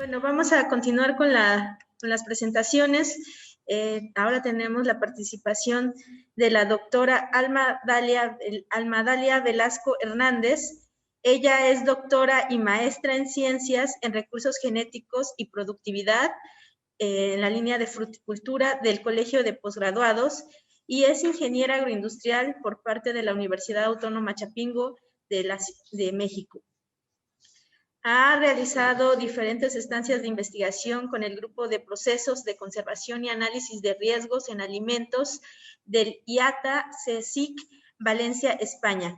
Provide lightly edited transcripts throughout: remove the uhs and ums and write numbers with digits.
Bueno, vamos a continuar con las presentaciones. Ahora tenemos la participación de la doctora Alma Dalia Velasco Hernández. Ella es doctora y maestra en ciencias en recursos genéticos y productividad en la línea de fruticultura del Colegio de Posgraduados y es ingeniera agroindustrial por parte de la Universidad Autónoma Chapingo de México. Ha realizado diferentes estancias de investigación con el Grupo de Procesos de Conservación y Análisis de Riesgos en Alimentos del IATA-CSIC, Valencia, España.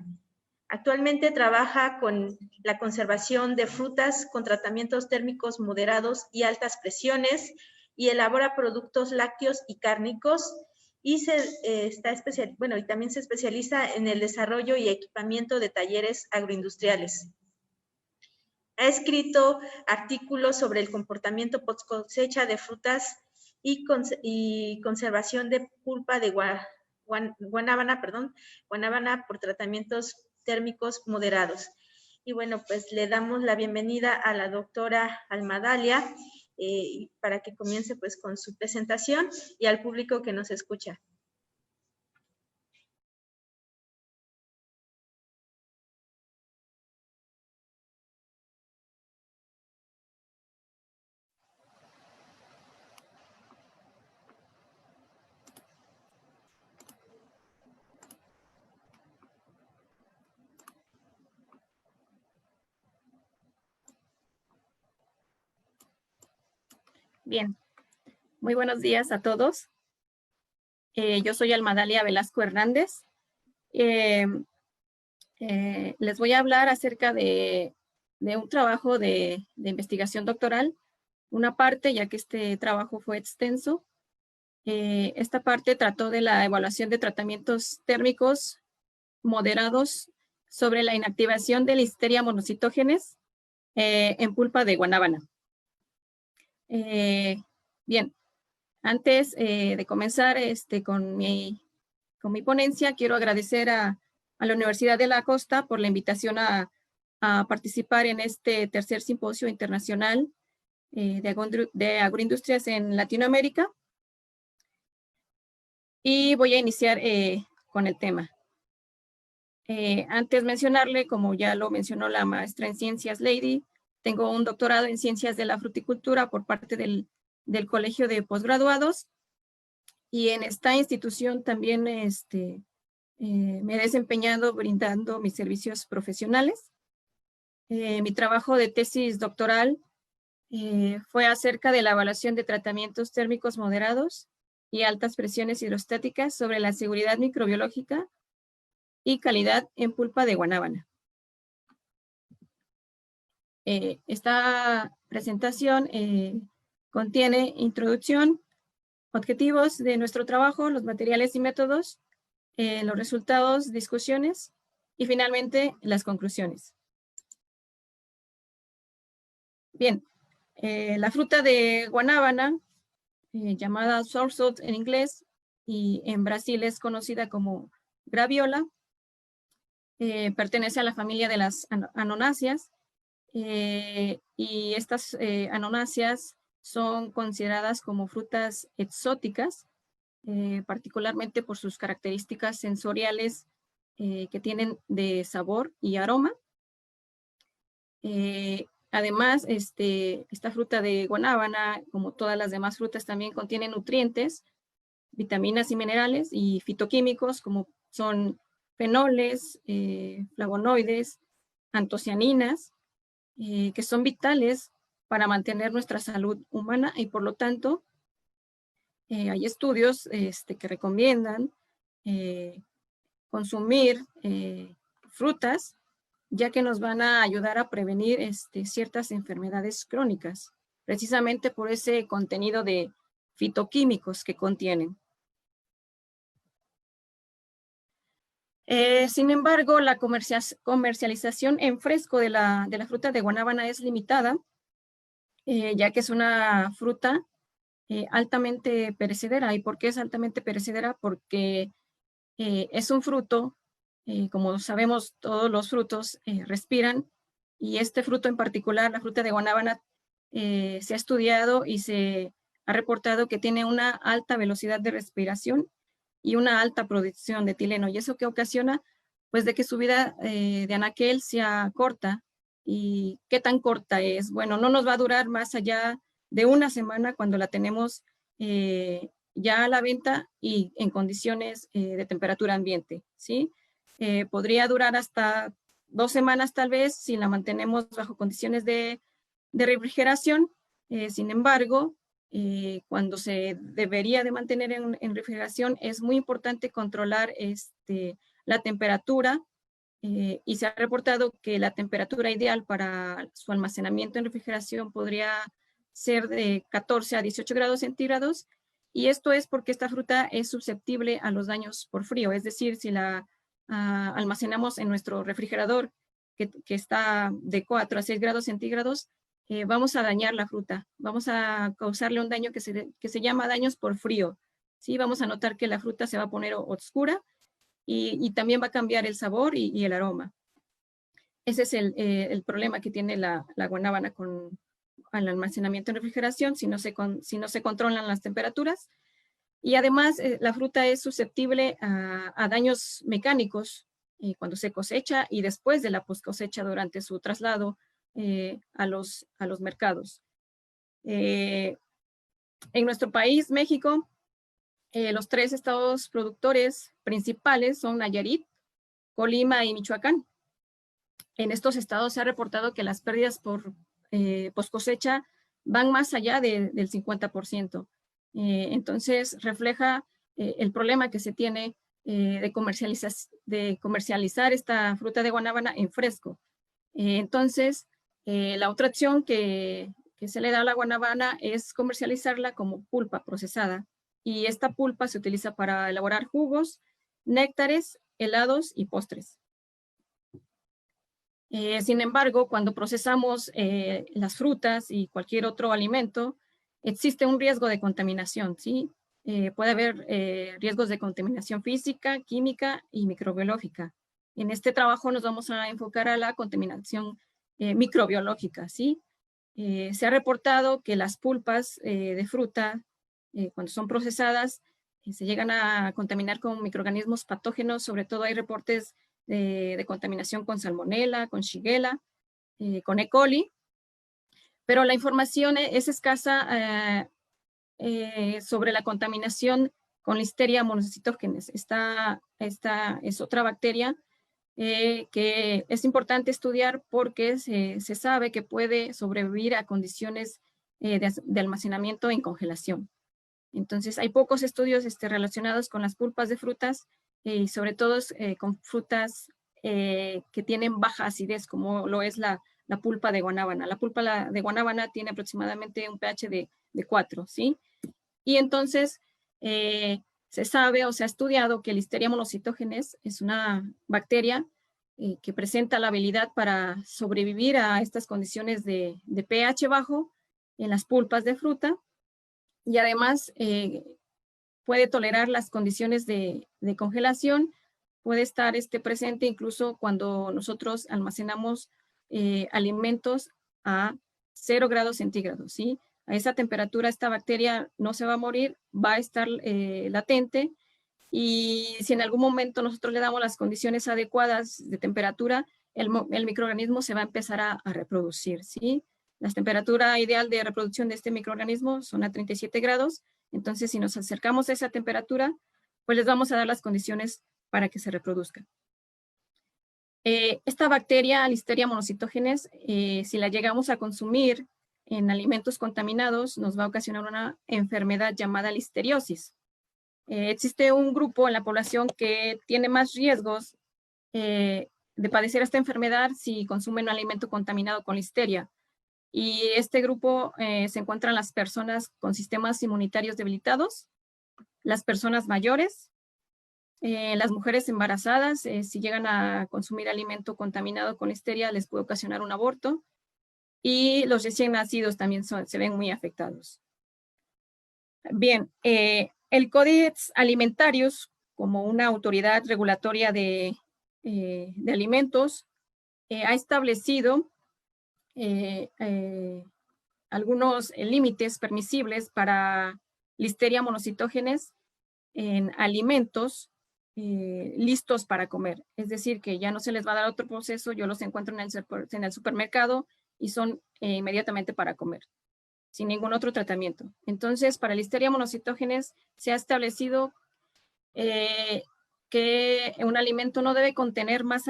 Actualmente trabaja con la conservación de frutas con tratamientos térmicos moderados y altas presiones y elabora productos lácteos y cárnicos y también se especializa en el desarrollo y equipamiento de talleres agroindustriales. Ha escrito artículos sobre el comportamiento post cosecha de frutas y conservación de pulpa de guanábana por tratamientos térmicos moderados. Y bueno, pues le damos la bienvenida a la doctora Alma Dalia para que comience pues con su presentación y al público que nos escucha. Bien, muy buenos días a todos. Yo soy Alma Dalia Velasco Hernández. Les voy a hablar acerca de un trabajo de investigación doctoral. Una parte, ya que este trabajo fue extenso. Esta parte trató de la evaluación de tratamientos térmicos moderados sobre la inactivación de Listeria monocytogenes en pulpa de guanábana. Bien, antes de comenzar con mi ponencia, quiero agradecer a la Universidad de la Costa por la invitación a participar en este tercer simposio internacional de agroindustrias en Latinoamérica. Y voy a iniciar con el tema. Antes mencionarle, como ya lo mencionó la maestra en ciencias Lady, tengo un doctorado en ciencias de la fruticultura por parte del Colegio de Posgraduados. Y en esta institución también me he desempeñado brindando mis servicios profesionales. Mi trabajo de tesis doctoral fue acerca de la evaluación de tratamientos térmicos moderados y altas presiones hidrostáticas sobre la seguridad microbiológica y calidad en pulpa de guanábana. Esta presentación contiene introducción, objetivos de nuestro trabajo, los materiales y métodos, los resultados, discusiones y finalmente las conclusiones. Bien, la fruta de guanábana, llamada soursop en inglés y en Brasil es conocida como graviola, pertenece a la familia de las anonáceas y estas anonáceas son consideradas como frutas exóticas, particularmente por sus características sensoriales que tienen de sabor y aroma. Además, esta fruta de guanábana, como todas las demás frutas, también contiene nutrientes, vitaminas y minerales y fitoquímicos como son fenoles, flavonoides, antocianinas, que son vitales para mantener nuestra salud humana y por lo tanto hay estudios que recomiendan consumir frutas ya que nos van a ayudar a prevenir ciertas enfermedades crónicas, precisamente por ese contenido de fitoquímicos que contienen. Sin embargo, la comercialización en fresco de la fruta de guanábana es limitada, ya que es una fruta altamente perecedera. ¿Y por qué es altamente perecedera? Porque es un fruto, como sabemos, todos los frutos respiran, y este fruto en particular, la fruta de guanábana, se ha estudiado y se ha reportado que tiene una alta velocidad de respiración y una alta producción de etileno. ¿Y eso qué ocasiona? Pues de que su vida de anaquel sea corta. ¿Y qué tan corta es? Bueno, no nos va a durar más allá de una semana cuando la tenemos ya a la venta y en condiciones de temperatura ambiente, ¿sí? Podría durar hasta 2 semanas tal vez si la mantenemos bajo condiciones de refrigeración. Sin embargo, cuando se debería de mantener en refrigeración, es muy importante controlar la temperatura y se ha reportado que la temperatura ideal para su almacenamiento en refrigeración podría ser de 14 a 18 grados centígrados, y esto es porque esta fruta es susceptible a los daños por frío, es decir, si la almacenamos en nuestro refrigerador que está de 4 a 6 grados centígrados, vamos a dañar la fruta, vamos a causarle un daño que se llama daños por frío, ¿sí? Vamos a notar que la fruta se va a poner oscura y también va a cambiar el sabor y el aroma. Ese es el problema que tiene la guanábana con el almacenamiento en refrigeración, si no se controlan las temperaturas. Y además, la fruta es susceptible a daños mecánicos cuando se cosecha y después de la post cosecha durante su traslado a los mercados. En nuestro país, México, los 3 estados productores principales son Nayarit, Colima y Michoacán. En estos estados se ha reportado que las pérdidas por post cosecha van más allá del 50%. Entonces, refleja el problema que se tiene de comercializar esta fruta de guanábana en fresco. Entonces, la otra opción que se le da a la guanábana es comercializarla como pulpa procesada. Y esta pulpa se utiliza para elaborar jugos, néctares, helados y postres. Sin embargo, cuando procesamos las frutas y cualquier otro alimento, existe un riesgo de contaminación, ¿sí? Puede haber riesgos de contaminación física, química y microbiológica. En este trabajo nos vamos a enfocar a la contaminación microbiológica, ¿sí? Se ha reportado que las pulpas de fruta, cuando son procesadas, se llegan a contaminar con microorganismos patógenos. Sobre todo hay reportes de contaminación con salmonela, con shigella, con E. coli, pero la información es escasa sobre la contaminación con Listeria monocytogenes. Esta es otra bacteria que es importante estudiar porque se sabe que puede sobrevivir a condiciones de almacenamiento en congelación. Entonces, hay pocos estudios relacionados con las pulpas de frutas y sobre todo con frutas que tienen baja acidez, como lo es la pulpa de guanábana. La pulpa de guanábana tiene aproximadamente un pH de 4, ¿sí? Y entonces, se sabe o se ha estudiado que Listeria monocytogenes es una bacteria que presenta la habilidad para sobrevivir a estas condiciones de pH bajo en las pulpas de fruta, y además puede tolerar las condiciones de congelación, puede estar presente incluso cuando nosotros almacenamos alimentos a 0 grados centígrados, ¿sí? A esa temperatura esta bacteria no se va a morir, va a estar latente, y si en algún momento nosotros le damos las condiciones adecuadas de temperatura, el microorganismo se va a empezar a reproducir, ¿sí? La temperatura ideal de reproducción de este microorganismo son a 37 grados, entonces si nos acercamos a esa temperatura, pues les vamos a dar las condiciones para que se reproduzca. Esta bacteria, Listeria monocytogenes, si la llegamos a consumir en alimentos contaminados, nos va a ocasionar una enfermedad llamada listeriosis. Existe un grupo en la población que tiene más riesgos de padecer esta enfermedad si consumen un alimento contaminado con listeria. Y este grupo se encuentran las personas con sistemas inmunitarios debilitados, las personas mayores, las mujeres embarazadas. Si llegan a consumir alimento contaminado con listeria, les puede ocasionar un aborto, y los recién nacidos también se ven muy afectados. Bien, el Codex Alimentarius, como una autoridad regulatoria de alimentos, ha establecido algunos límites permisibles para Listeria monocytogenes en alimentos listos para comer. Es decir, que ya no se les va a dar otro proceso, yo los encuentro en el supermercado y son inmediatamente para comer, sin ningún otro tratamiento. Entonces, para Listeria monocytogenes se ha establecido que un alimento no debe contener más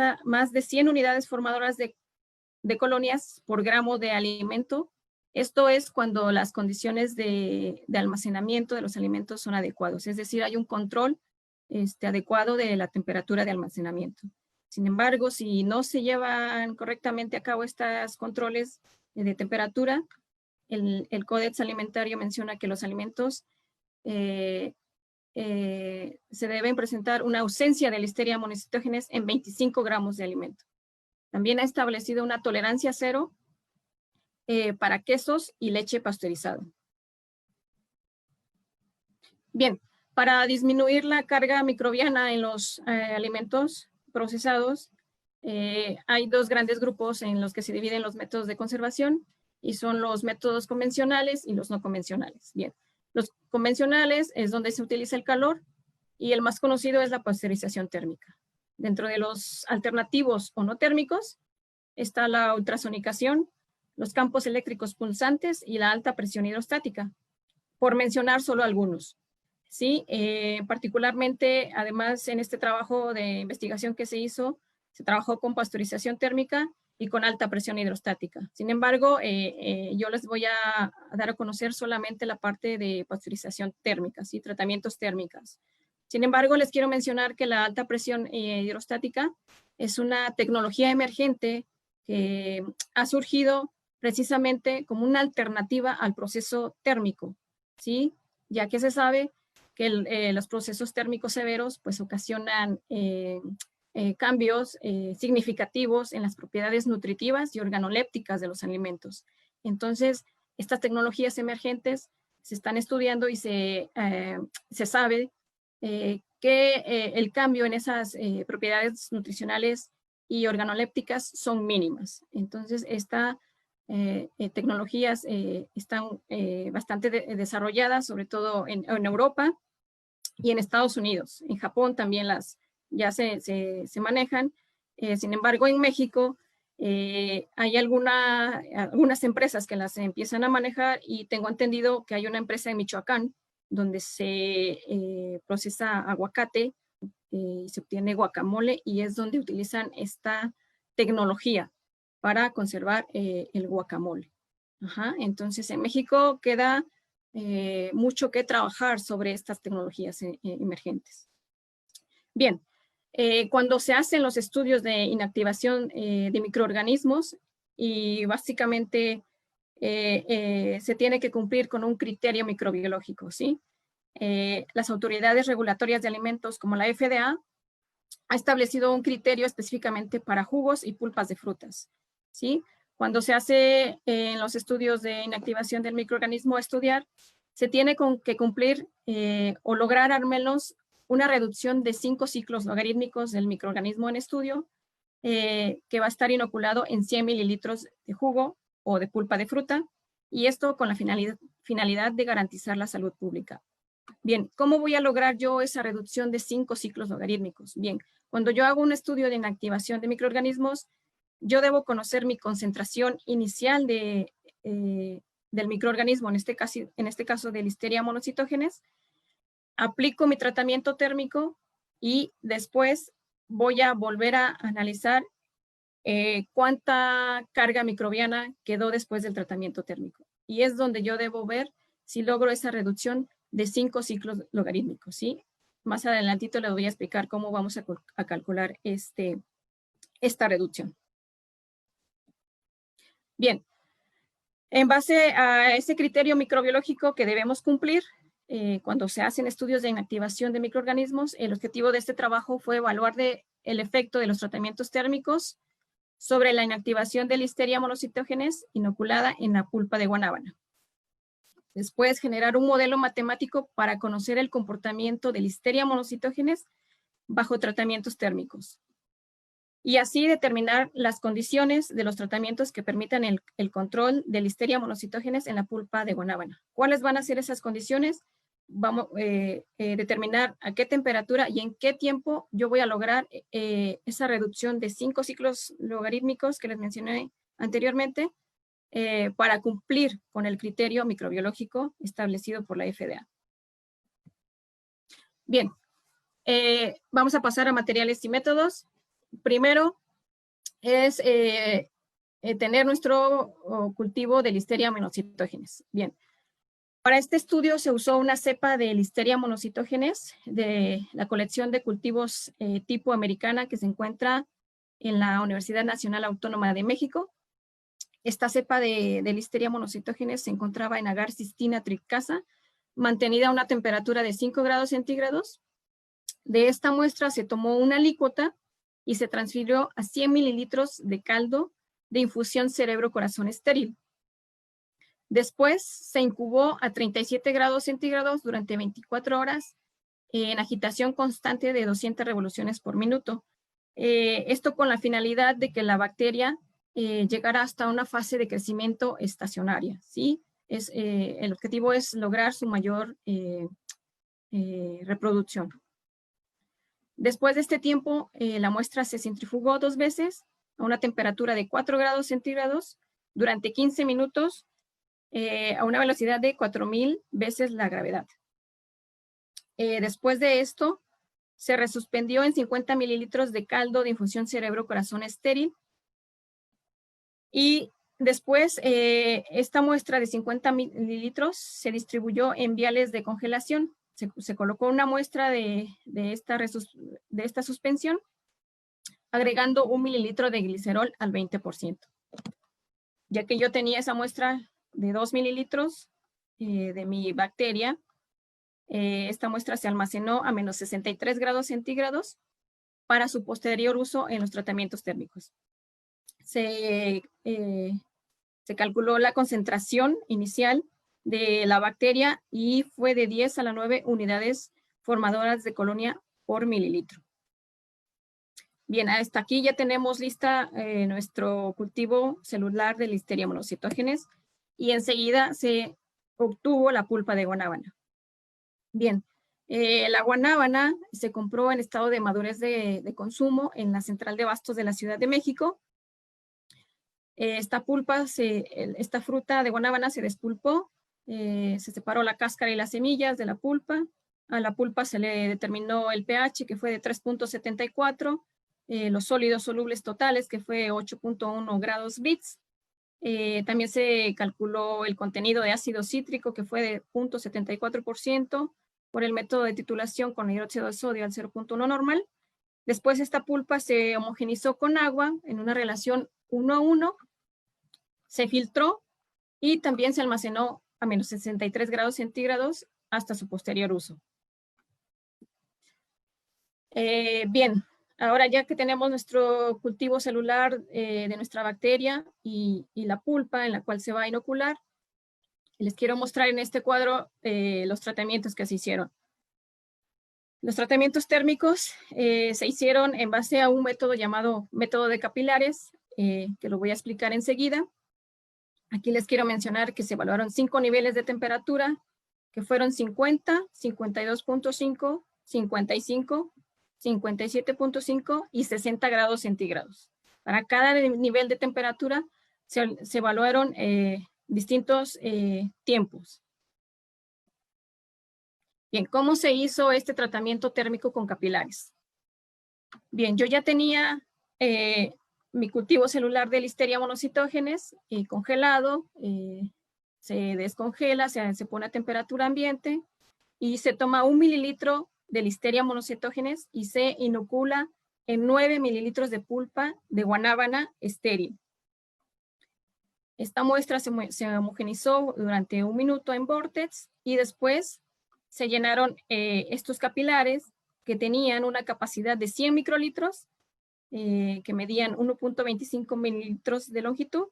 de 100 unidades formadoras de colonias por gramo de alimento. Esto es cuando las condiciones de almacenamiento de los alimentos son adecuados, es decir, hay un control adecuado de la temperatura de almacenamiento. Sin embargo, si no se llevan correctamente a cabo estos controles de temperatura, el Códex Alimentario menciona que los alimentos se deben presentar una ausencia de Listeria monocytogenes en 25 gramos de alimento. También ha establecido una tolerancia cero para quesos y leche pasteurizada. Bien, para disminuir la carga microbiana en los alimentos procesados, hay dos grandes grupos en los que se dividen los métodos de conservación y son los métodos convencionales y los no convencionales. Bien, los convencionales es donde se utiliza el calor y el más conocido es la pasteurización térmica. Dentro de los alternativos o no térmicos está la ultrasonicación, los campos eléctricos pulsantes y la alta presión hidrostática, por mencionar solo algunos. Sí, particularmente, además, en este trabajo de investigación que se hizo, se trabajó con pasteurización térmica y con alta presión hidrostática. Sin embargo, yo les voy a dar a conocer solamente la parte de pasteurización térmica, ¿sí? Tratamientos térmicas. Sin embargo, les quiero mencionar que la alta presión hidrostática es una tecnología emergente que ha surgido precisamente como una alternativa al proceso térmico, ¿sí? Ya que se sabe que los procesos térmicos severos pues ocasionan cambios significativos en las propiedades nutritivas y organolépticas de los alimentos. Entonces, estas tecnologías emergentes se están estudiando y se sabe que el cambio en esas propiedades nutricionales y organolépticas son mínimas. Entonces, estas tecnologías están bastante desarrolladas, sobre todo en Europa y en Estados Unidos. En Japón también ya se manejan. Sin embargo, en México hay algunas empresas que las empiezan a manejar y tengo entendido que hay una empresa en Michoacán donde se procesa aguacate y se obtiene guacamole y es donde utilizan esta tecnología para conservar el guacamole. Ajá. Entonces, en México queda mucho que trabajar sobre estas tecnologías emergentes. Bien, cuando se hacen los estudios de inactivación de microorganismos y básicamente se tiene que cumplir con un criterio microbiológico, ¿sí? Las autoridades regulatorias de alimentos como la FDA ha establecido un criterio específicamente para jugos y pulpas de frutas, ¿sí? Cuando se hace en los estudios de inactivación del microorganismo a estudiar, se tiene que cumplir o lograr al menos una reducción de 5 ciclos logarítmicos del microorganismo en estudio que va a estar inoculado en 100 mililitros de jugo o de pulpa de fruta, y esto con la finalidad de garantizar la salud pública. Bien, ¿cómo voy a lograr yo esa reducción de 5 ciclos logarítmicos? Bien, cuando yo hago un estudio de inactivación de microorganismos, yo debo conocer mi concentración inicial del microorganismo, en este caso de Listeria monocytogenes, aplico mi tratamiento térmico y después voy a volver a analizar cuánta carga microbiana quedó después del tratamiento térmico. Y es donde yo debo ver si logro esa reducción de 5 ciclos logarítmicos, ¿sí? Más adelantito les voy a explicar cómo vamos a calcular esta reducción. Bien, en base a ese criterio microbiológico que debemos cumplir, cuando se hacen estudios de inactivación de microorganismos, el objetivo de este trabajo fue evaluar el efecto de los tratamientos térmicos sobre la inactivación de Listeria monocytogenes inoculada en la pulpa de guanábana. Después, generar un modelo matemático para conocer el comportamiento de Listeria monocytogenes bajo tratamientos térmicos. y así determinar las condiciones de los tratamientos que permitan el control de Listeria monocytogenes en la pulpa de guanábana. ¿Cuáles van a ser esas condiciones? Vamos a determinar a qué temperatura y en qué tiempo yo voy a lograr esa reducción de 5 ciclos logarítmicos que les mencioné anteriormente para cumplir con el criterio microbiológico establecido por la FDA. Bien, vamos a pasar a materiales y métodos. Primero es tener nuestro cultivo de Listeria monocytogenes. Bien, para este estudio se usó una cepa de Listeria monocytogenes de la colección de cultivos tipo americana que se encuentra en la Universidad Nacional Autónoma de México. Esta cepa de Listeria monocytogenes se encontraba en agar cistina tricasa, mantenida a una temperatura de 5 grados centígrados. De esta muestra se tomó una alícuota y se transfirió a 100 mililitros de caldo de infusión cerebro-corazón estéril. Después se incubó a 37 grados centígrados durante 24 horas en agitación constante de 200 revoluciones por minuto. Esto con la finalidad de que la bacteria llegara hasta una fase de crecimiento estacionaria, ¿sí? El objetivo es lograr su mayor reproducción. Después de este tiempo, la muestra se centrifugó 2 veces a una temperatura de 4 grados centígrados durante 15 minutos a una velocidad de 4000 veces la gravedad. Después de esto, se resuspendió en 50 mililitros de caldo de infusión cerebro-corazón estéril. Y después, esta muestra de 50 mililitros se distribuyó en viales de congelación. Se colocó una muestra de esta suspensión, agregando 1 mililitro de glicerol al 20%. Ya que yo tenía esa muestra de 2 mililitros de mi bacteria, esta muestra se almacenó a menos 63 grados centígrados para su posterior uso en los tratamientos térmicos. Se calculó la concentración inicial de la bacteria y fue de 10 a la 9 unidades formadoras de colonia por mililitro. Bien, hasta aquí ya tenemos lista nuestro cultivo celular de Listeria monocytogenes y enseguida se obtuvo la pulpa de guanábana. Bien, la guanábana se compró en estado de madurez de consumo en la central de abastos de la Ciudad de México. Esta fruta de guanábana se despulpó, se separó la cáscara y las semillas de la pulpa. A la pulpa se le determinó el pH, que fue de 3.74, los sólidos solubles totales, que fue 8.1 grados bits. También se calculó el contenido de ácido cítrico, que fue de 0.74%, por el método de titulación con hidróxido de sodio al 0.1 normal. Después esta pulpa se homogenizó con agua en una relación 1:1, se filtró y también se almacenó a menos 63 grados centígrados hasta su posterior uso. Bien, ahora ya que tenemos nuestro cultivo celular de nuestra bacteria y la pulpa en la cual se va a inocular, les quiero mostrar en este cuadro los tratamientos que se hicieron. Los tratamientos térmicos se hicieron en base a un método llamado método de capilares, que lo voy a explicar enseguida. Aquí les quiero mencionar que se evaluaron 5 niveles de temperatura, que fueron 50, 52.5, 55, 57.5 y 60 grados centígrados. Para cada nivel de temperatura se evaluaron distintos tiempos. Bien, ¿cómo se hizo este tratamiento térmico con capilares? Bien, yo ya tenía mi cultivo celular de Listeria monocytogenes congelado, se descongela, se pone a temperatura ambiente y se toma 1 mililitro de Listeria monocytogenes y se inocula en 9 mililitros de pulpa de guanábana estéril. Esta muestra se homogenizó durante 1 minuto en Vortex y después se llenaron estos capilares que tenían una capacidad de 100 microlitros, que medían 1.25 mililitros de longitud,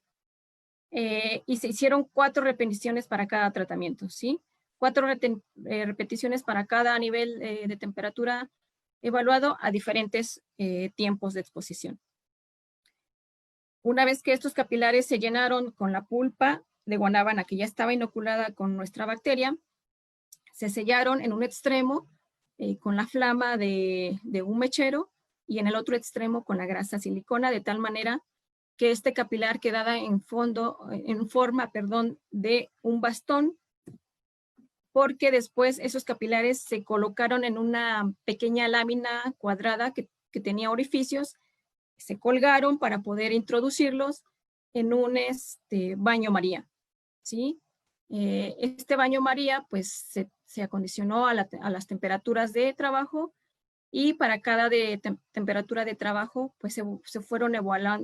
y se hicieron 4 repeticiones para cada tratamiento, ¿sí? 4 repeticiones para cada nivel de temperatura evaluado a diferentes tiempos de exposición. Una vez que estos capilares se llenaron con la pulpa de guanábana que ya estaba inoculada con nuestra bacteria, se sellaron en un extremo con la flama de un mechero y en el otro extremo con la grasa silicona, de tal manera que este capilar quedaba en forma de un bastón, porque después esos capilares se colocaron en una pequeña lámina cuadrada que tenía orificios, se colgaron para poder introducirlos en un baño María, ¿sí? Este baño María pues se acondicionó a las temperaturas de trabajo, y para cada temperatura de trabajo pues se fueron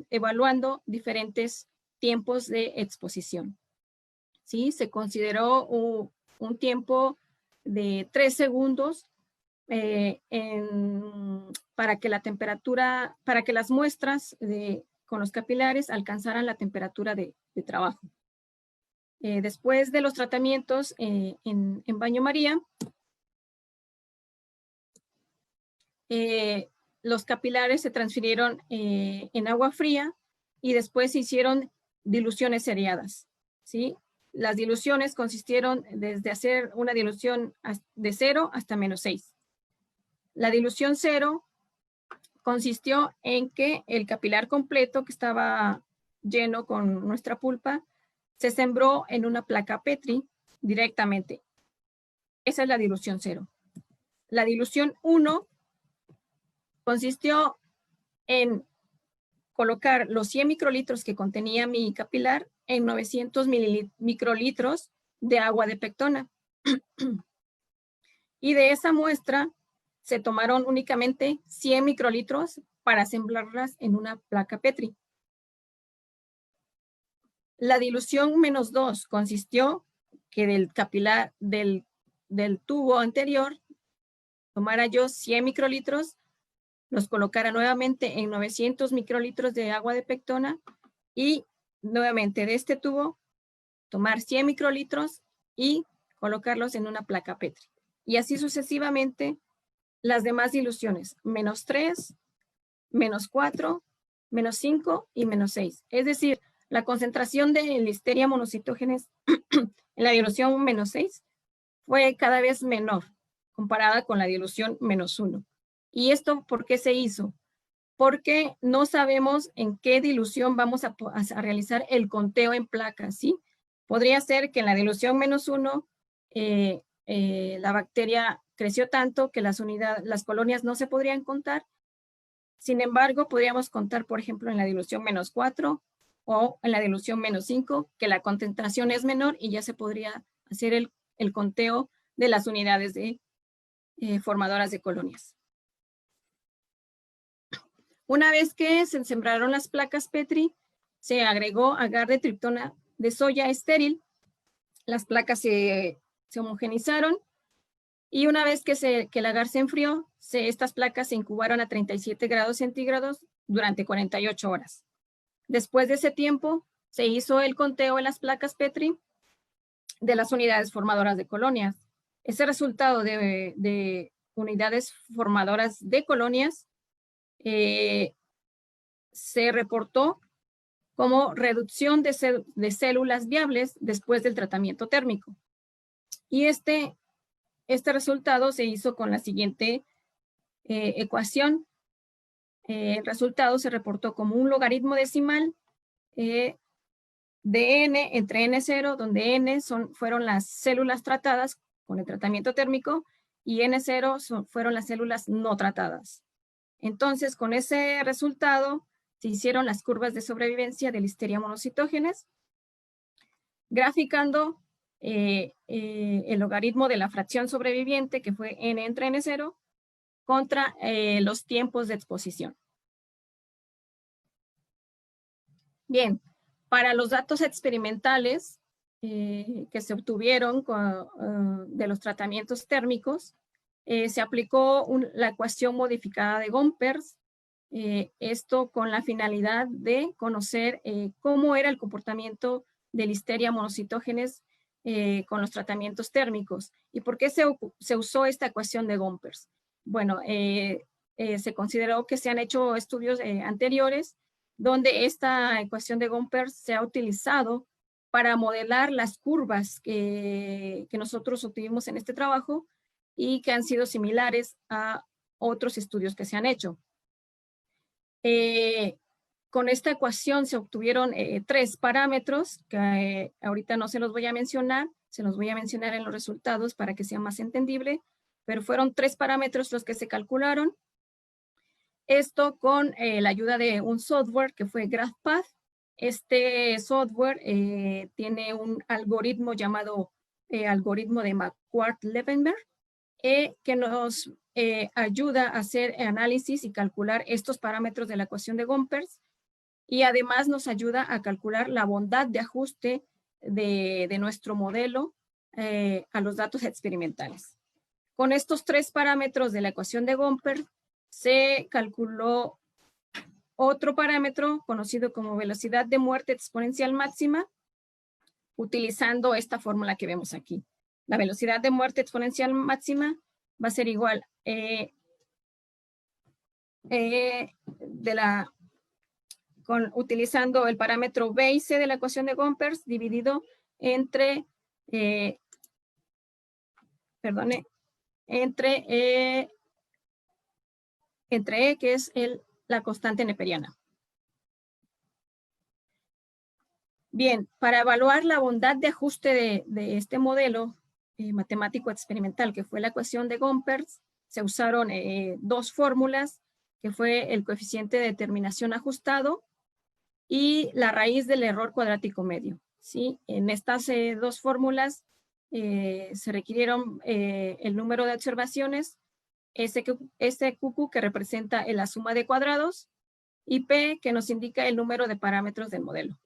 evaluando diferentes tiempos de exposición, ¿sí? Se consideró un tiempo de 3 segundos para que las muestras con los capilares alcanzaran la temperatura de trabajo. Después de los tratamientos en baño María, los capilares se transfirieron en agua fría y después se hicieron diluciones seriadas, ¿sí? Las diluciones consistieron desde hacer una dilución de 0 hasta -6. La dilución 0 consistió en que el capilar completo que estaba lleno con nuestra pulpa se sembró en una placa Petri directamente. Esa es la dilución 0. La dilución 1 consistió en colocar los 100 microlitros que contenía mi capilar en 900 microlitros de agua de pectona. Y de esa muestra se tomaron únicamente 100 microlitros para sembrarlas en una placa Petri. La dilución -2 consistió que del capilar del tubo anterior tomara yo 100 microlitros, los colocara nuevamente en 900 microlitros de agua de pectona y nuevamente de este tubo tomar 100 microlitros y colocarlos en una placa Petri. Y así sucesivamente las demás diluciones, -3, -4, -5 y -6. Es decir, la concentración de Listeria monocytogenes en la dilución -6 fue cada vez menor comparada con la dilución -1. ¿Y esto por qué se hizo? Porque no sabemos en qué dilución vamos a realizar el conteo en placas, ¿sí? Podría ser que en la dilución -1 la bacteria creció tanto que las colonias no se podrían contar. Sin embargo, podríamos contar, por ejemplo, en la dilución -4 o en la dilución -5, que la concentración es menor y ya se podría hacer el conteo de las unidades formadoras de colonias. Una vez que se sembraron las placas Petri, se agregó agar de triptona de soya estéril. Las placas se homogenizaron y una vez que el agar se enfrió, estas placas se incubaron a 37 grados centígrados durante 48 horas. Después de ese tiempo, se hizo el conteo en las placas Petri de las unidades formadoras de colonias. Ese resultado de unidades formadoras de colonias se reportó como reducción de células viables después del tratamiento térmico. Y este resultado se hizo con la siguiente ecuación. El resultado se reportó como un logaritmo decimal de n entre n0, donde n fueron las células tratadas con el tratamiento térmico y n0 fueron las células no tratadas. Entonces, con ese resultado, se hicieron las curvas de sobrevivencia de Listeria monocytogenes, graficando el logaritmo de la fracción sobreviviente, que fue n entre n0, contra los tiempos de exposición. Bien, para los datos experimentales que se obtuvieron de los tratamientos térmicos, se aplicó la ecuación modificada de Gompers, esto con la finalidad de conocer cómo era el comportamiento de Listeria monocytogenes con los tratamientos térmicos. ¿Y por qué se usó esta ecuación de Gompers? Bueno, se consideró que se han hecho estudios anteriores donde esta ecuación de Gompers se ha utilizado para modelar las curvas que nosotros obtuvimos en este trabajo y que han sido similares a otros estudios que se han hecho. Con esta ecuación se obtuvieron 3 parámetros que ahorita no se los voy a mencionar, se los voy a mencionar en los resultados para que sea más entendible, pero fueron 3 parámetros los que se calcularon. Esto con la ayuda de un software que fue GraphPath. Este software tiene un algoritmo llamado algoritmo de McQuart-Levenberg que nos ayuda a hacer análisis y calcular estos parámetros de la ecuación de Gompers y además nos ayuda a calcular la bondad de ajuste de nuestro modelo a los datos experimentales. Con estos 3 parámetros de la ecuación de Gompers se calculó otro parámetro conocido como velocidad de muerte exponencial máxima, utilizando esta fórmula que vemos aquí. La velocidad de muerte exponencial máxima va a ser igual utilizando el parámetro B y C de la ecuación de Gompers dividido entre E, que es la constante neperiana. Bien, para evaluar la bondad de ajuste de este modelo matemático experimental, que fue la ecuación de Gompers, se usaron 2 fórmulas, que fue el coeficiente de determinación ajustado y la raíz del error cuadrático medio. ¿Sí? En estas 2 fórmulas se requirieron el número de observaciones, SQQ, que representa la suma de cuadrados, y P, que nos indica el número de parámetros del modelo.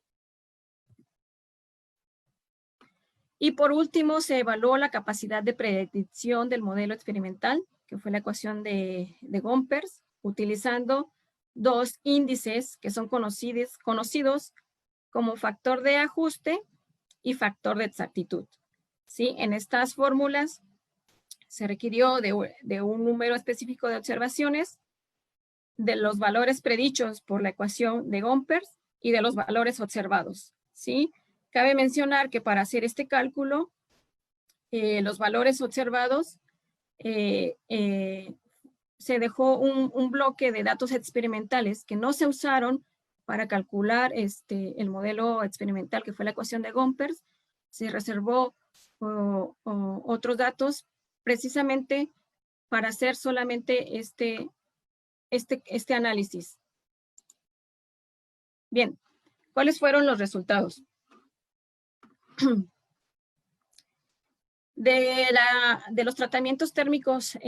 Y por último, se evaluó la capacidad de predicción del modelo experimental, que fue la ecuación de Gompers, utilizando 2 índices que son conocidos como factor de ajuste y factor de exactitud. ¿Sí? En estas fórmulas se requirió de un número específico de observaciones, de los valores predichos por la ecuación de Gompers y de los valores observados. ¿Sí? Cabe mencionar que para hacer este cálculo, los valores observados, se dejó un bloque de datos experimentales que no se usaron para calcular el modelo experimental que fue la ecuación de Gompers. Se reservó otros datos precisamente para hacer solamente este análisis. Bien, ¿cuáles fueron los resultados? De los tratamientos térmicos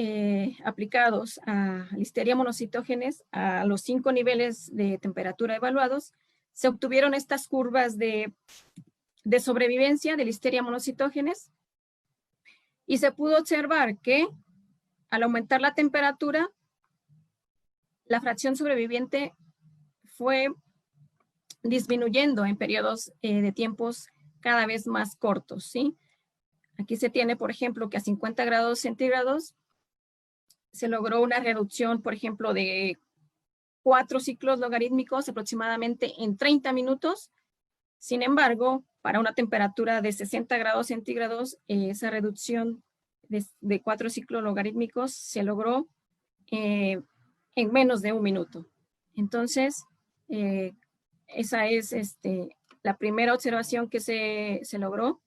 aplicados a Listeria monocitógenes a los 5 niveles de temperatura evaluados, se obtuvieron estas curvas de sobrevivencia de Listeria monocitógenes y se pudo observar que al aumentar la temperatura, la fracción sobreviviente fue disminuyendo en periodos de tiempos cada vez más cortos, ¿sí? Aquí se tiene, por ejemplo, que a 50 grados centígrados se logró una reducción, por ejemplo, de 4 ciclos logarítmicos aproximadamente en 30 minutos. Sin embargo, para una temperatura de 60 grados centígrados, esa reducción de 4 ciclos logarítmicos se logró en menos de 1 minuto. Entonces, esa es la primera observación que se logró.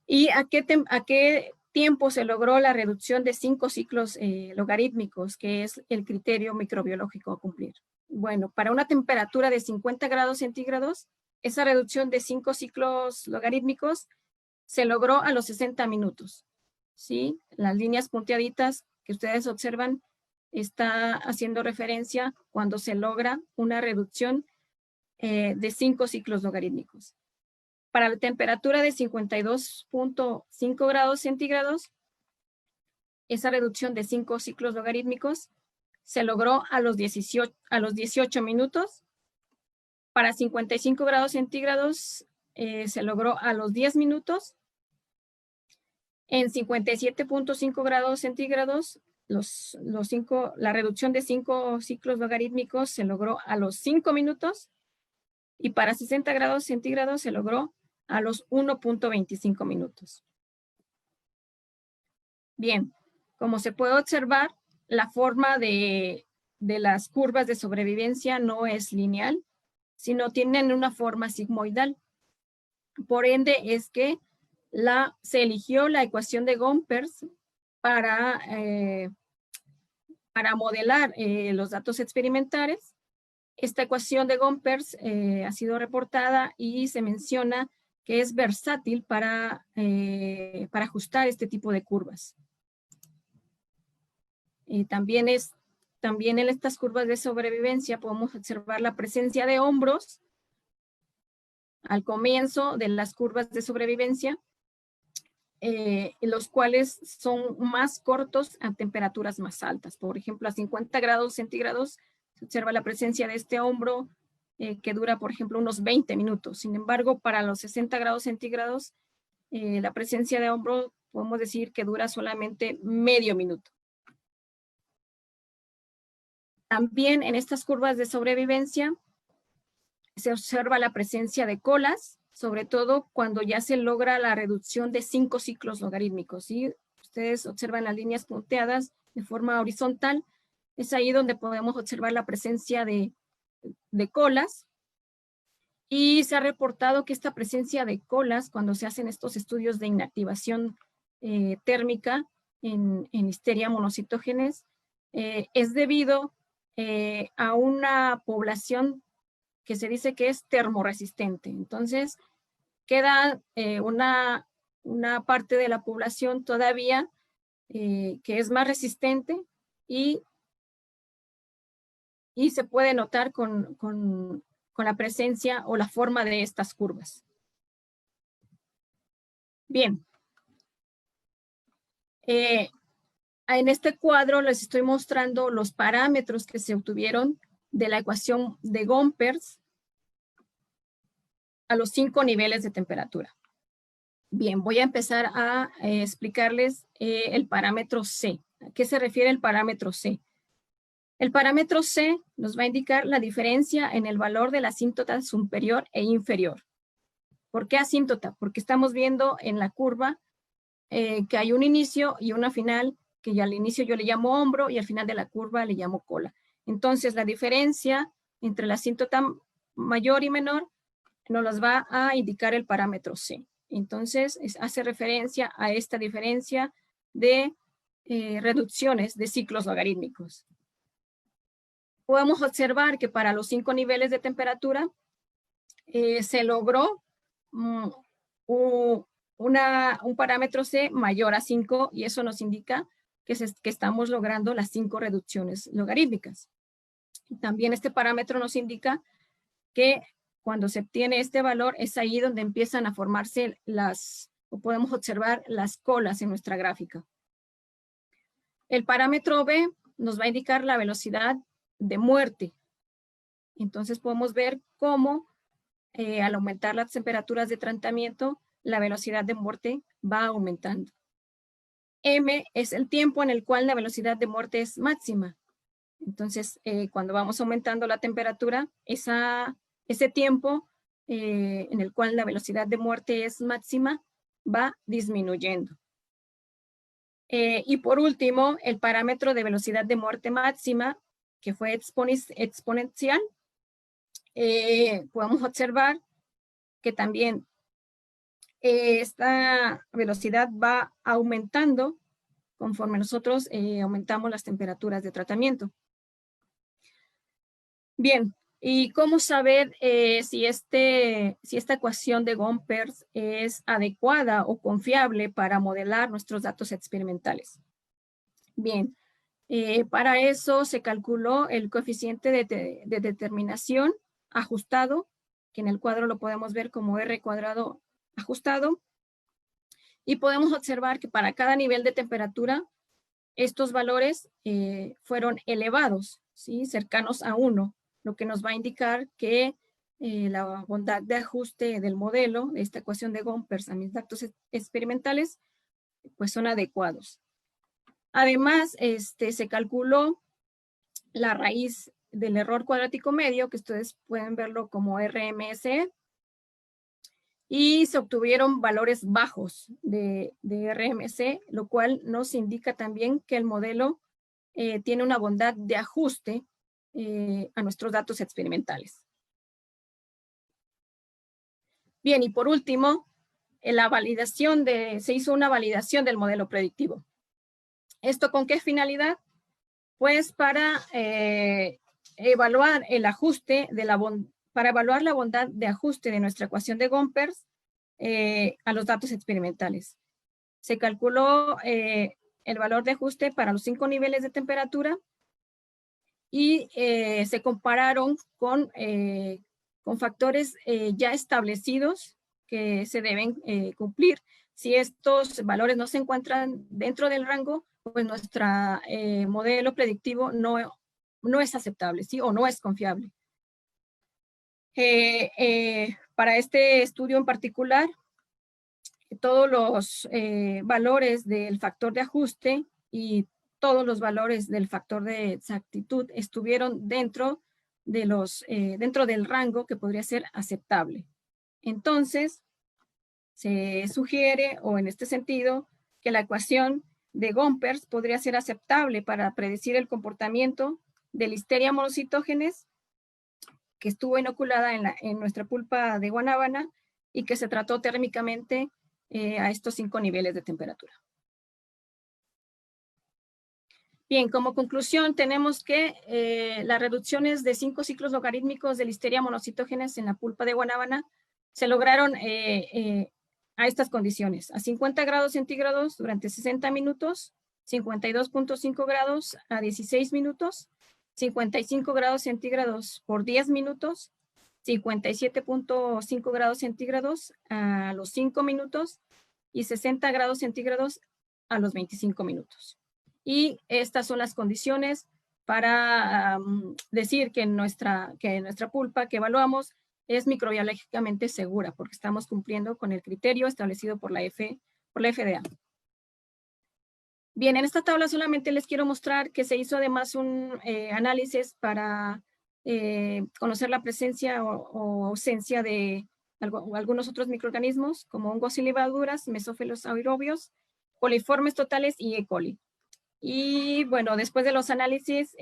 ¿Y a qué tiempo se logró la reducción de 5 ciclos logarítmicos, que es el criterio microbiológico a cumplir? Bueno, para una temperatura de 50 grados centígrados, esa reducción de 5 ciclos logarítmicos se logró a los 60 minutos. ¿Sí? Las líneas punteaditas que ustedes observan está haciendo referencia cuando se logra una reducción de 5 ciclos logarítmicos. Para la temperatura de 52.5 grados centígrados, esa reducción de 5 ciclos logarítmicos se logró a los 18 minutos. Para 55 grados centígrados se logró a los 10 minutos. En 57.5 grados centígrados, la reducción de 5 ciclos logarítmicos se logró a los 5 minutos y para 60 grados centígrados se logró a los 1.25 minutos. Bien, como se puede observar, la forma de las curvas de sobrevivencia no es lineal, sino tienen una forma sigmoidal. Por ende, es que se eligió la ecuación de Gompers para modelar los datos experimentales. Esta ecuación de Gompers ha sido reportada y se menciona que es versátil para ajustar este tipo de curvas. También en estas curvas de sobrevivencia podemos observar la presencia de hombros al comienzo de las curvas de sobrevivencia, los cuales son más cortos a temperaturas más altas. Por ejemplo, a 50 grados centígrados se observa la presencia de este hombro que dura, por ejemplo, unos 20 minutos. Sin embargo, para los 60 grados centígrados, la presencia de hombro podemos decir que dura solamente medio minuto. También en estas curvas de sobrevivencia se observa la presencia de colas, sobre todo cuando ya se logra la reducción de 5 ciclos logarítmicos. ¿Sí? Ustedes observan las líneas punteadas de forma horizontal. Es ahí donde podemos observar la presencia de colas. Y se ha reportado que esta presencia de colas, cuando se hacen estos estudios de inactivación térmica en Listeria monocitógenes, es debido a una población que se dice que es termorresistente. Entonces, queda una parte de la población todavía que es más resistente y se puede notar con la presencia o la forma de estas curvas. Bien. En este cuadro les estoy mostrando los parámetros que se obtuvieron de la ecuación de Gompers a los 5 niveles de temperatura. Bien, voy a empezar a explicarles el parámetro C. ¿A qué se refiere el parámetro C? El parámetro C nos va a indicar la diferencia en el valor de la asíntota superior e inferior. ¿Por qué asíntota? Porque estamos viendo en la curva que hay un inicio y una final, que ya al inicio yo le llamo hombro y al final de la curva le llamo cola. Entonces, la diferencia entre la asíntota mayor y menor nos las va a indicar el parámetro C. Entonces, hace referencia a esta diferencia de reducciones de ciclos logarítmicos. Podemos observar que para los 5 niveles de temperatura se logró un parámetro C mayor a 5 y eso nos indica que estamos logrando las 5 reducciones logarítmicas. También este parámetro nos indica que cuando se obtiene este valor es ahí donde empiezan a formarse o podemos observar las colas en nuestra gráfica. El parámetro B nos va a indicar la velocidad de muerte. Entonces podemos ver cómo al aumentar las temperaturas de tratamiento, la velocidad de muerte va aumentando. M es el tiempo en el cual la velocidad de muerte es máxima. Entonces, cuando vamos aumentando la temperatura, ese tiempo en el cual la velocidad de muerte es máxima va disminuyendo. Y por último, el parámetro de velocidad de muerte máxima, que fue exponencial, podemos observar que también esta velocidad va aumentando conforme nosotros aumentamos las temperaturas de tratamiento. Bien, ¿y cómo saber si esta ecuación de Gompers es adecuada o confiable para modelar nuestros datos experimentales? Bien, para eso se calculó el coeficiente de determinación ajustado, que en el cuadro lo podemos ver como R cuadrado ajustado, y podemos observar que para cada nivel de temperatura estos valores fueron elevados, ¿sí? Cercanos a 1, lo que nos va a indicar que la bondad de ajuste del modelo de esta ecuación de Gompers a mis datos experimentales pues son adecuados. Además, se calculó la raíz del error cuadrático medio, que ustedes pueden verlo como RMSE, y se obtuvieron valores bajos de RMSE, lo cual nos indica también que el modelo tiene una bondad de ajuste a nuestros datos experimentales. Bien, y por último, se hizo una validación del modelo predictivo. ¿Esto con qué finalidad? Pues para evaluar el ajuste para evaluar la bondad de ajuste de nuestra ecuación de Gompers a los datos experimentales. Se calculó el valor de ajuste para los 5 niveles de temperatura y se compararon con factores ya establecidos que se deben cumplir. Si estos valores no se encuentran dentro del rango, pues nuestro modelo predictivo no es aceptable, ¿sí? O no es confiable. Para este estudio en particular, todos los valores del factor de ajuste y todos los valores del factor de exactitud estuvieron dentro del rango que podría ser aceptable. Entonces, se sugiere, o en este sentido, que la ecuación de Gompers podría ser aceptable para predecir el comportamiento de Listeria monocytogenes que estuvo inoculada en nuestra pulpa de guanábana y que se trató térmicamente a estos 5 niveles de temperatura. Bien, como conclusión tenemos que las reducciones de 5 ciclos logarítmicos de Listeria monocytogenes en la pulpa de guanábana se lograron a estas condiciones: a 50 grados centígrados durante 60 minutos, 52.5 grados a 16 minutos, 55 grados centígrados por 10 minutos, 57.5 grados centígrados a los 5 minutos y 60 grados centígrados a los 25 minutos. Y estas son las condiciones para decir que nuestra pulpa que evaluamos es microbiológicamente segura, porque estamos cumpliendo con el criterio establecido por la FDA. Bien, en esta tabla solamente les quiero mostrar que se hizo además un análisis para conocer la presencia o ausencia de algunos otros microorganismos, como hongos y levaduras, mesófilos aerobios, coliformes totales y E. coli. Y bueno, después de los análisis,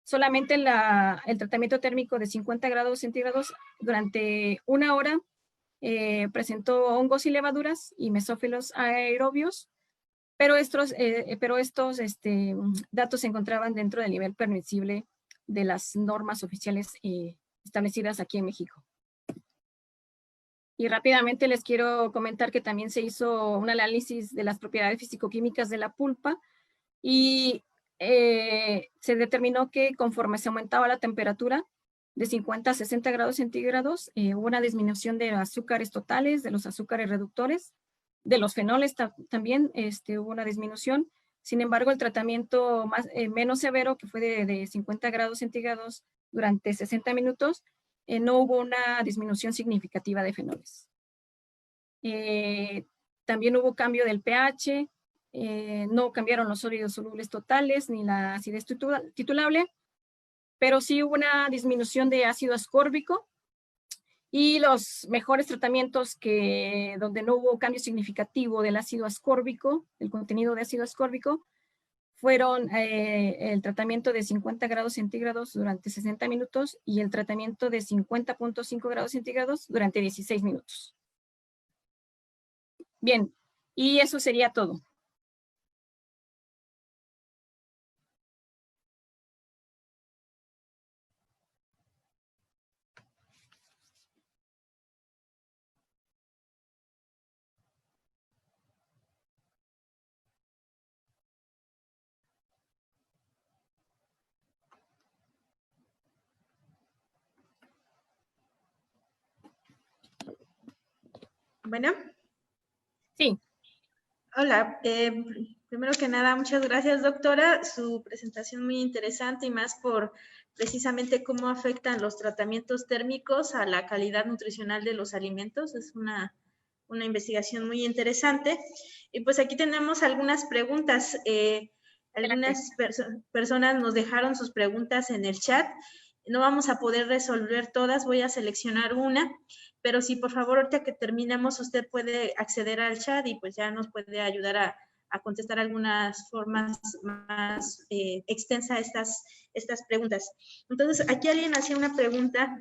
solamente el tratamiento térmico de 50 grados centígrados durante 1 hora presentó hongos y levaduras y mesófilos aerobios, pero estos datos se encontraban dentro del nivel permisible de las normas oficiales establecidas aquí en México. Y rápidamente les quiero comentar que también se hizo un análisis de las propiedades físico-químicas de la pulpa y se determinó que conforme se aumentaba la temperatura de 50 a 60 grados centígrados, hubo una disminución de azúcares totales, de los azúcares reductores, de los fenoles también hubo una disminución. Sin embargo, el tratamiento menos severo, que fue de 50 grados centígrados durante 60 minutos, no hubo una disminución significativa de fenoles. También hubo cambio del pH, no cambiaron los sólidos solubles totales ni la acidez titulable, pero sí hubo una disminución de ácido ascórbico, y los mejores tratamientos donde no hubo cambio significativo del ácido ascórbico, el contenido de ácido ascórbico, fueron el tratamiento de 50 grados centígrados durante 60 minutos y el tratamiento de 50.5 grados centígrados durante 16 minutos. Bien, y eso sería todo. Bueno. Sí. Hola, primero que nada, muchas gracias, doctora. Su presentación muy interesante y más por precisamente cómo afectan los tratamientos térmicos a la calidad nutricional de los alimentos. Es una una investigación muy interesante. Y pues aquí tenemos algunas preguntas. Algunas personas nos dejaron sus preguntas en el chat. No vamos a poder resolver todas, voy a seleccionar una, pero si por favor ahorita que terminemos usted puede acceder al chat y pues ya nos puede ayudar a contestar algunas formas más extensas estas preguntas. Entonces, aquí alguien hacía una pregunta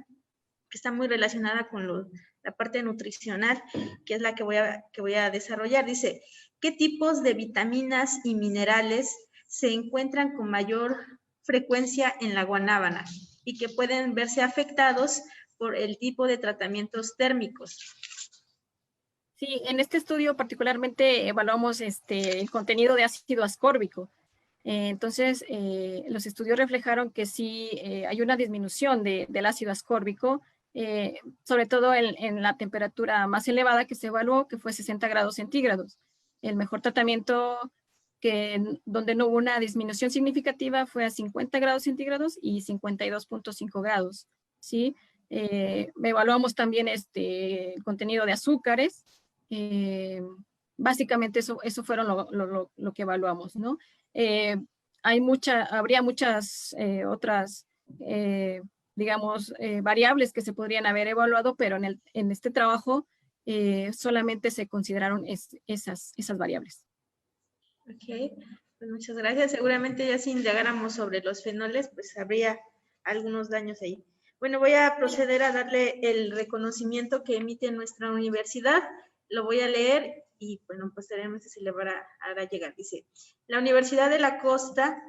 que está muy relacionada con la parte nutricional, que es la que voy a desarrollar. Dice, ¿qué tipos de vitaminas y minerales se encuentran con mayor frecuencia en la guanábana y que pueden verse afectados por el tipo de tratamientos térmicos? Sí, en este estudio particularmente evaluamos el contenido de ácido ascórbico. Entonces, los estudios reflejaron que sí hay una disminución del ácido ascórbico, sobre todo en la temperatura más elevada que se evaluó, que fue 60 grados centígrados. El mejor tratamiento donde no hubo una disminución significativa fue a 50 grados centígrados y 52.5 grados, ¿sí? Evaluamos también el contenido de azúcares. Básicamente eso fueron lo que evaluamos, ¿no? Habría muchas otras, digamos, variables que se podrían haber evaluado, pero en este trabajo solamente se consideraron esas variables. Ok, pues muchas gracias. Seguramente ya si indagáramos sobre los fenoles, pues habría algunos daños ahí. Bueno, voy a proceder a darle el reconocimiento que emite nuestra universidad. Lo voy a leer y, bueno, posteriormente se le va a llegar. Dice, la Universidad de la Costa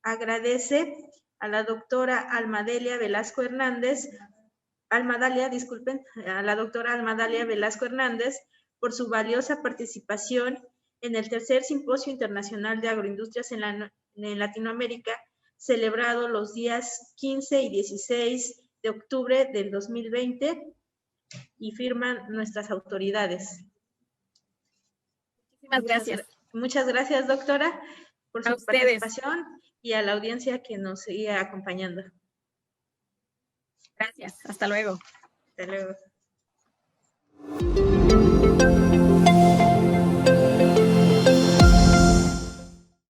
agradece a la doctora Almadalia Velasco Hernández, a la doctora Almadalia Velasco Hernández por su valiosa participación en el tercer Simposio Internacional de Agroindustrias en Latinoamérica, celebrado los días 15 y 16 de octubre del 2020, y firman nuestras autoridades. Muchísimas gracias. Muchas gracias, doctora, por su participación y a la audiencia que nos sigue acompañando. Gracias. Hasta luego. Hasta luego.